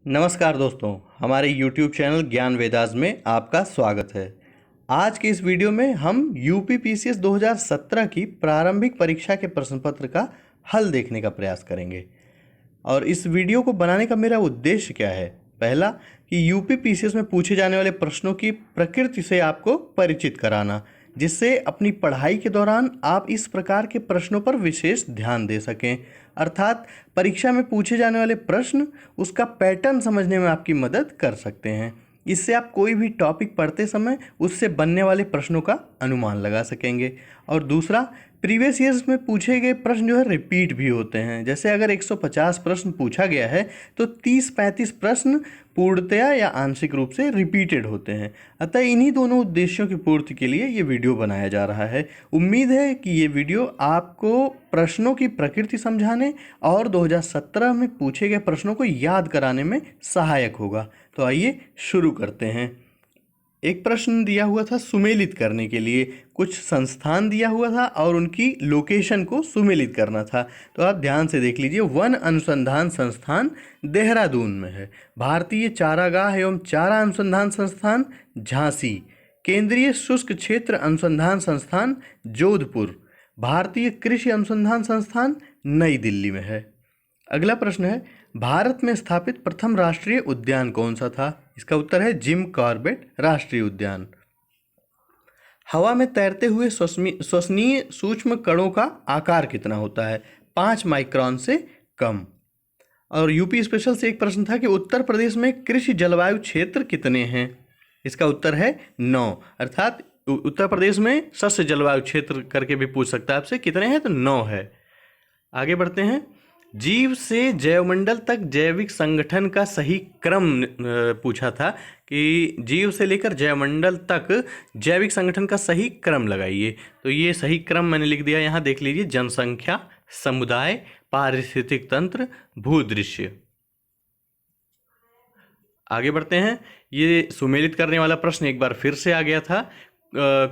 नमस्कार दोस्तों, हमारे YouTube चैनल ज्ञान वेदास में आपका स्वागत है। आज के इस वीडियो में हम यूपी पीसीएस 2017 की प्रारंभिक परीक्षा के प्रश्न पत्र का हल देखने का प्रयास करेंगे। और इस वीडियो को बनाने का मेरा उद्देश्य क्या है? पहला कि यूपी पीसीएस में पूछे जाने वाले प्रश्नों की प्रकृति से आपको परिचित कराना, जिससे अपनी पढ़ाई के दौरान आप इस प्रकार के प्रश्नों पर विशेष ध्यान दे सकें। अर्थात परीक्षा में पूछे जाने वाले प्रश्न, उसका पैटर्न समझने में आपकी मदद कर सकते हैं। इससे आप कोई भी टॉपिक पढ़ते समय उससे बनने वाले प्रश्नों का अनुमान लगा सकेंगे। और दूसरा, प्रीवियस ईयर्स में पूछे गए प्रश्न जो है रिपीट भी होते हैं। जैसे अगर 150 प्रश्न पूछा गया है तो 30-35 प्रश्न पूर्णतया या आंशिक रूप से रिपीटेड होते हैं। अतः इन्हीं दोनों उद्देश्यों की पूर्ति के लिए ये वीडियो बनाया जा रहा है। उम्मीद है कि ये वीडियो आपको प्रश्नों की प्रकृति समझाने और 2017 में पूछे गए प्रश्नों को याद कराने में सहायक होगा। तो आइए शुरू करते हैं। एक प्रश्न दिया हुआ था सुमेलित करने के लिए, कुछ संस्थान दिया हुआ था और उनकी लोकेशन को सुमेलित करना था। तो आप ध्यान से देख लीजिए। वन अनुसंधान संस्थान देहरादून में है। भारतीय चारागाह एवं चारा अनुसंधान संस्थान झांसी। केंद्रीय शुष्क क्षेत्र अनुसंधान संस्थान जोधपुर। भारतीय कृषि अनुसंधान संस्थान नई दिल्ली में है। अगला प्रश्न है, भारत में स्थापित प्रथम राष्ट्रीय उद्यान कौन सा था? इसका उत्तर है जिम कॉर्बेट राष्ट्रीय उद्यान। हवा में तैरते हुए श्वसनीय सूक्ष्म कणों का आकार कितना होता है? 5 माइक्रोन से कम। और यूपी स्पेशल से एक प्रश्न था कि उत्तर प्रदेश में कृषि जलवायु क्षेत्र कितने हैं? इसका उत्तर है 9। अर्थात उत्तर प्रदेश में शस्य जलवायु क्षेत्र करके भी पूछ सकता है आपसे, कितने हैं? तो 9 है। आगे बढ़ते हैं। जीव से जैवमंडल तक जैविक संगठन का सही क्रम पूछा था कि जीव से लेकर जैवमंडल तक जैविक संगठन का सही क्रम लगाइए। तो ये सही क्रम मैंने लिख दिया, यहाँ देख लीजिए। जनसंख्या, समुदाय, पारिस्थितिक तंत्र, भूदृश्य। आगे बढ़ते हैं। ये सुमेलित करने वाला प्रश्न एक बार फिर से आ गया था।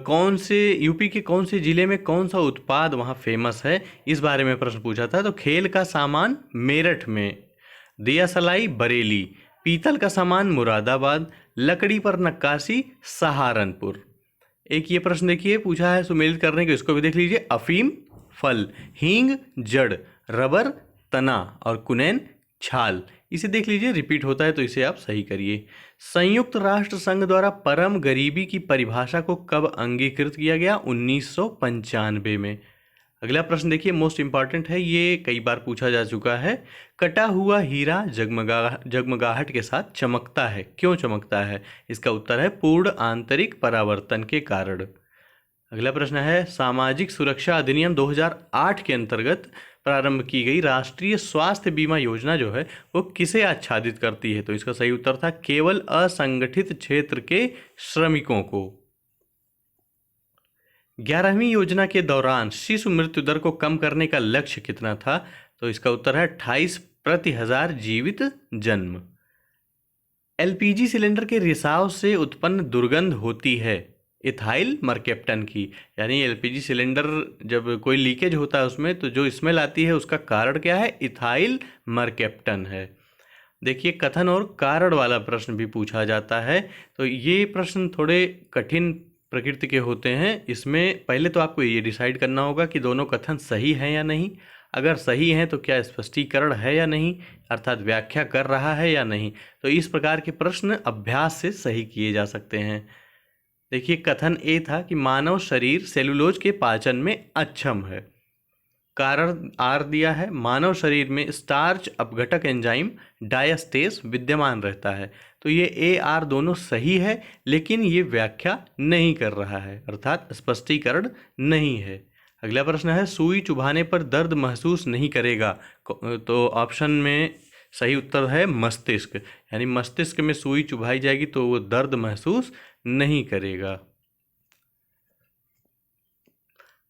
कौन से यूपी के कौन से जिले में कौन सा उत्पाद वहाँ फेमस है, इस बारे में प्रश्न पूछा था। तो खेल का सामान मेरठ में, दिया सलाई बरेली, पीतल का सामान मुरादाबाद, लकड़ी पर नक्काशी सहारनपुर। एक ये प्रश्न देखिए पूछा है सुमेलित करने के, इसको भी देख लीजिए। अफीम फल, हींग जड़, रबर तना और कुनैन छाल। इसे देख लीजिए, रिपीट होता है तो इसे आप सही करिए। संयुक्त राष्ट्र संघ द्वारा परम गरीबी की परिभाषा को कब अंगीकृत किया गया? 1995 में। अगला प्रश्न देखिए, मोस्ट इंपॉर्टेंट है, ये कई बार पूछा जा चुका है। कटा हुआ हीरा जगमगाहट के साथ चमकता है, क्यों चमकता है? इसका उत्तर है पूर्ण आंतरिक परावर्तन के कारण। अगला प्रश्न है, सामाजिक सुरक्षा अधिनियम 2008 के अंतर्गत प्रारंभ की गई राष्ट्रीय स्वास्थ्य बीमा योजना जो है वो किसे आच्छादित करती है? तो इसका सही उत्तर था केवल असंगठित क्षेत्र के श्रमिकों को। 11वीं योजना के दौरान शिशु मृत्यु दर को कम करने का लक्ष्य कितना था? तो इसका उत्तर है 28 प्रति हजार जीवित जन्म। एलपीजी सिलेंडर के रिसाव से उत्पन्न दुर्गंध होती है इथाइल मरकेप्टन की। यानी एलपीजी सिलेंडर जब कोई लीकेज होता है उसमें, तो जो स्मेल आती है उसका कारण क्या है? इथाइल मरकेप्टन है। देखिए, कथन और कारण वाला प्रश्न भी पूछा जाता है। तो ये प्रश्न थोड़े कठिन प्रकृति के होते हैं। इसमें पहले तो आपको ये डिसाइड करना होगा कि दोनों कथन सही हैं या नहीं। अगर सही हैं तो क्या स्पष्टीकरण है या नहीं, अर्थात व्याख्या कर रहा है या नहीं। तो इस प्रकार के प्रश्न अभ्यास से सही किए जा सकते हैं। देखिए, कथन ए था कि मानव शरीर सेलुलोज के पाचन में अक्षम है। कारण आर दिया है, मानव शरीर में स्टार्च अपघटक एंजाइम डायस्टेस विद्यमान रहता है। तो ये ए आर दोनों सही है, लेकिन ये व्याख्या नहीं कर रहा है, अर्थात स्पष्टीकरण नहीं है। अगला प्रश्न है, सुई चुभाने पर दर्द महसूस नहीं करेगा। तो ऑप्शन में सही उत्तर है मस्तिष्क। यानी मस्तिष्क में सुई चुभाई जाएगी तो वो दर्द महसूस नहीं करेगा।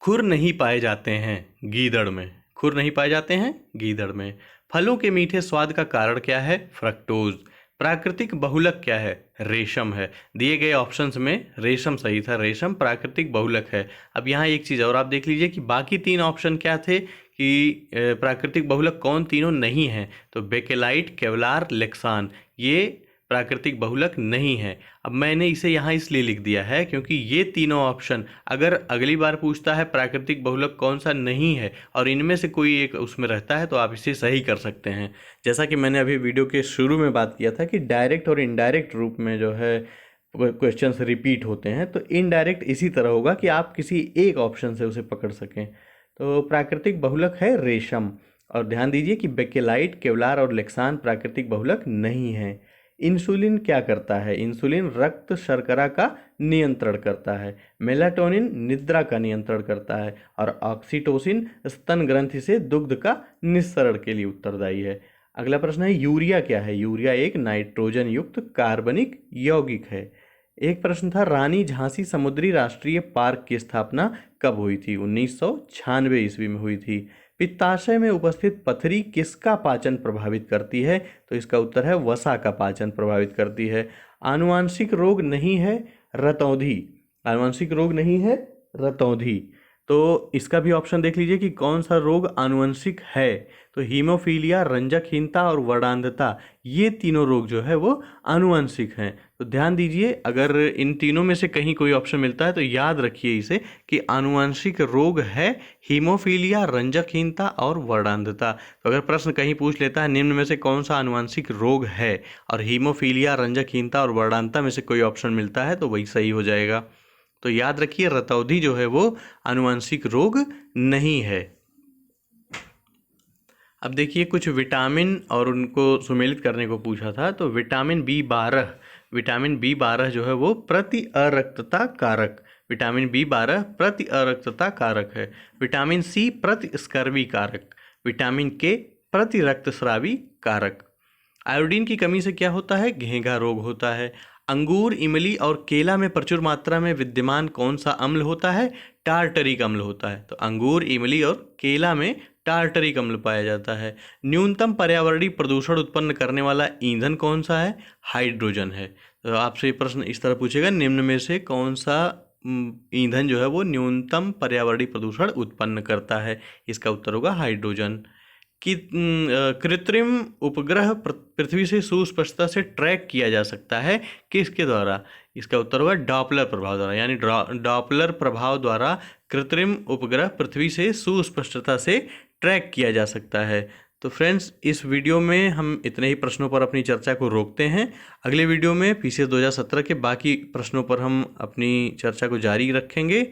खुर नहीं पाए जाते हैं गीदड़ में। खुर नहीं पाए जाते हैं गीदड़ में। फलों के मीठे स्वाद का कारण क्या है? फ्रक्टोज। प्राकृतिक बहुलक क्या है? रेशम है। दिए गए ऑप्शंस में रेशम सही था, रेशम प्राकृतिक बहुलक है। अब यहाँ एक चीज़ और आप देख लीजिए कि बाकी 3 ऑप्शन क्या थे कि प्राकृतिक बहुलक कौन तीनों नहीं हैं, तो बेकेलाइट, केवलार, लेक्सान ये प्राकृतिक बहुलक नहीं है। अब मैंने इसे यहाँ इसलिए लिख दिया है क्योंकि ये तीनों ऑप्शन अगर अगली बार पूछता है प्राकृतिक बहुलक कौन सा नहीं है और इनमें से कोई एक उसमें रहता है तो आप इसे सही कर सकते हैं। जैसा कि मैंने अभी वीडियो के शुरू में बात किया था कि डायरेक्ट और इनडायरेक्ट रूप में जो है क्वेश्चंस रिपीट होते हैं, तो इनडायरेक्ट इसी तरह होगा कि आप किसी एक ऑप्शन से उसे पकड़ सकें। तो प्राकृतिक बहुलक है रेशम, और ध्यान दीजिए कि बेकेलाइट, केवलार और लेक्सान प्राकृतिक बहुलक नहीं है। इंसुलिन क्या करता है? इंसुलिन रक्त शर्करा का नियंत्रण करता है। मेलाटोनिन निद्रा का नियंत्रण करता है, और ऑक्सीटोसिन स्तन ग्रंथि से दुग्ध का निस्सरण के लिए उत्तरदायी है। अगला प्रश्न है यूरिया क्या है? यूरिया एक नाइट्रोजन युक्त कार्बनिक यौगिक है। एक प्रश्न था रानी झांसी समुद्री राष्ट्रीय पार्क की स्थापना कब हुई थी? 1996 ईस्वी में हुई थी। पित्ताशय में उपस्थित पथरी किसका पाचन प्रभावित करती है? तो इसका उत्तर है वसा का पाचन प्रभावित करती है। आनुवांशिक रोग नहीं है रतौंधी, आनुवांशिक रोग नहीं है रतौंधी, तो इसका भी ऑप्शन देख लीजिए कि कौन सा रोग आनुवंशिक है। तो हीमोफीलिया, रंजकहीनता और वर्णांधता ये तीनों रोग जो है वो आनुवंशिक हैं। तो ध्यान दीजिए, अगर इन तीनों में से कहीं कोई ऑप्शन मिलता है तो याद रखिए इसे कि आनुवंशिक रोग है हीमोफीलिया, रंजकहीनता और वर्णांधता। तो अगर प्रश्न कहीं पूछ लेता है निम्न में से कौन सा आनुवंशिक रोग है और हीमोफीलिया, रंजकहीनता और वर्णांधता में से कोई ऑप्शन मिलता है तो वही सही हो जाएगा। तो याद रखिए रतौंधी जो है वो आनुवंशिक रोग नहीं है। अब देखिए कुछ विटामिन और उनको सुमेलित करने को पूछा था। तो विटामिन B12 जो है वो प्रति अरक्तता कारक, विटामिन B12 प्रति अरक्तता कारक है। विटामिन C प्रति स्कर्वी कारक, विटामिन K प्रति रक्तस्रावी कारक। आयोडीन की कमी से क्या होता है? घेंघा रोग होता है। अंगूर, इमली और केला में प्रचुर मात्रा में विद्यमान कौन सा अम्ल होता है? टार्टरिक अम्ल होता है। तो अंगूर, इमली और केला में टार्टरिक अम्ल पाया जाता है। न्यूनतम पर्यावरणीय प्रदूषण उत्पन्न करने वाला ईंधन कौन सा है? हाइड्रोजन है। तो आपसे ये प्रश्न इस तरह पूछेगा निम्न में से कौन सा ईंधन जो है वो न्यूनतम पर्यावरणीय प्रदूषण उत्पन्न करता है? इसका उत्तर होगा हाइड्रोजन। कि कृत्रिम उपग्रह पृथ्वी से सुस्पष्टता से ट्रैक किया जा सकता है किसके द्वारा? इसका उत्तर होगा डॉपलर प्रभाव द्वारा, यानी डॉपलर प्रभाव द्वारा कृत्रिम उपग्रह पृथ्वी से सुस्पष्टता से ट्रैक किया जा सकता है। तो फ्रेंड्स, इस वीडियो में हम इतने ही प्रश्नों पर अपनी चर्चा को रोकते हैं। अगले वीडियो में पीसीएस 2017 के बाकी प्रश्नों पर हम अपनी चर्चा को जारी रखेंगे।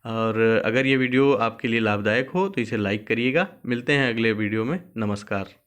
और अगर ये वीडियो आपके लिए लाभदायक हो तो इसे लाइक करिएगा। मिलते हैं अगले वीडियो में। नमस्कार।